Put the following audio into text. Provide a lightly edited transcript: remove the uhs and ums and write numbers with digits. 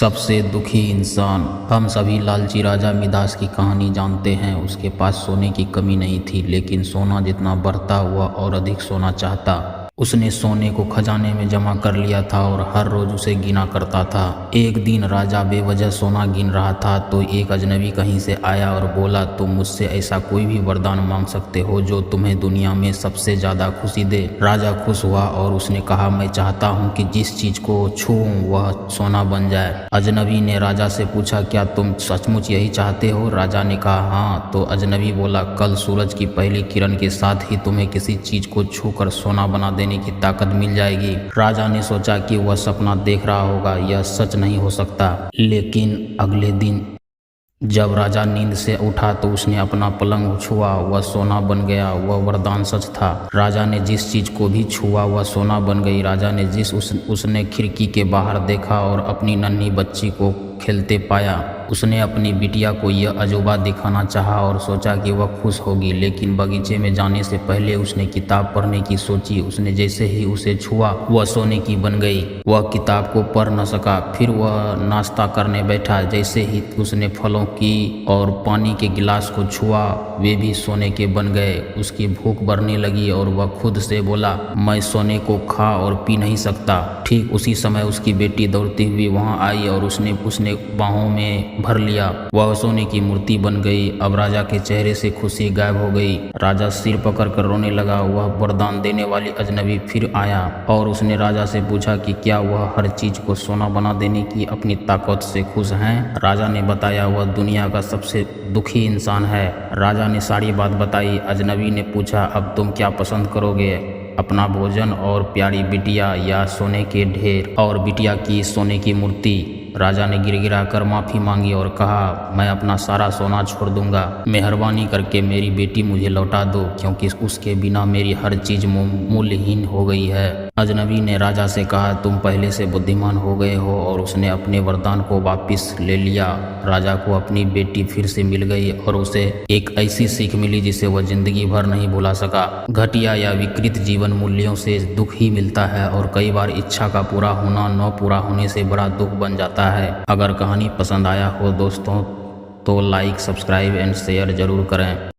सबसे दुखी इंसान। हम सभी लालची राजा मिदास की कहानी जानते हैं। उसके पास सोने की कमी नहीं थी, लेकिन सोना जितना बढ़ता हुआ और अधिक सोना चाहता। उसने सोने को खजाने में जमा कर लिया था और हर रोज उसे गिना करता था। एक दिन राजा बेवजह सोना गिन रहा था तो एक अजनबी कहीं से आया और बोला, तुम मुझसे ऐसा कोई भी वरदान मांग सकते हो जो तुम्हें दुनिया में सबसे ज्यादा खुशी दे। राजा खुश हुआ और उसने कहा, मैं चाहता हूँ कि जिस चीज को छूऊं वह सोना बन जाए। अजनबी ने राजा से पूछा, क्या तुम सचमुच यही चाहते हो? राजा ने कहा, हाँ। तो अजनबी बोला, कल सूरज की पहली किरण के साथ ही तुम्हें किसी चीज को छूकर सोना बना देने की ताकत मिल जाएगी। राजा ने सोचा कि वह सपना देख रहा होगा, यह सच नहीं हो सकता। लेकिन अगले दिन जब राजा नींद से उठा तो उसने अपना पलंग छुआ, वह सोना बन गया। वह वरदान सच था। राजा ने जिस चीज को भी छुआ वह सोना बन गई। राजा ने उसने खिड़की के बाहर देखा और अपनी नन्ही बच्ची को खेलते पाया। उसने अपनी बिटिया को यह अजूबा दिखाना चाहा और सोचा कि वह खुश होगी, लेकिन बगीचे में जाने से पहले उसने किताब पढ़ने की सोची। उसने जैसे ही उसे छुआ वह सोने की बन गई। वह किताब को पढ़ न सका। फिर वह नाश्ता करने बैठा। जैसे ही उसने फलों की और पानी के गिलास को छुआ वे भी सोने के बन गए। उसकी भूख बढ़ने लगी और वह खुद से बोला, मैं सोने को खा और पी नहीं सकता। ठीक उसी समय उसकी बेटी दौड़ती हुई वहां आई और उसने बाहों में भर लिया। वह सोने की मूर्ति बन गई। अब राजा के चेहरे से खुशी गायब हो गई। राजा सिर पकड़कर रोने लगा। वह वरदान देने वाली अजनबी फिर आया और उसने राजा से पूछा कि क्या वह हर चीज को सोना बना देने की अपनी ताकत से खुश हैं? राजा ने बताया, वह दुनिया का सबसे दुखी इंसान है। राजा ने सारी बात बताई। अजनबी ने पूछा, अब तुम क्या पसंद करोगे, अपना भोजन और प्यारी बिटिया या सोने के ढेर और बिटिया की सोने की मूर्ति? राजा ने गिड़गिड़ा कर माफी मांगी और कहा, मैं अपना सारा सोना छोड़ दूंगा। मेहरबानी करके मेरी बेटी मुझे लौटा दो, क्योंकि उसके बिना मेरी हर चीज मूल्यहीन हो गई है। अजनबी ने राजा से कहा, तुम पहले से बुद्धिमान हो गए हो, और उसने अपने वरदान को वापस ले लिया। राजा को अपनी बेटी फिर से मिल गई और उसे एक ऐसी सीख मिली जिसे वह जिंदगी भर नहीं भुला सका। घटिया या विकृत जीवन मूल्यों से दुख ही मिलता है और कई बार इच्छा का पूरा होना न पूरा होने से बड़ा दुख बन जाता है। अगर कहानी पसंद आया हो दोस्तों तो लाइक, सब्सक्राइब एंड शेयर जरूर करें।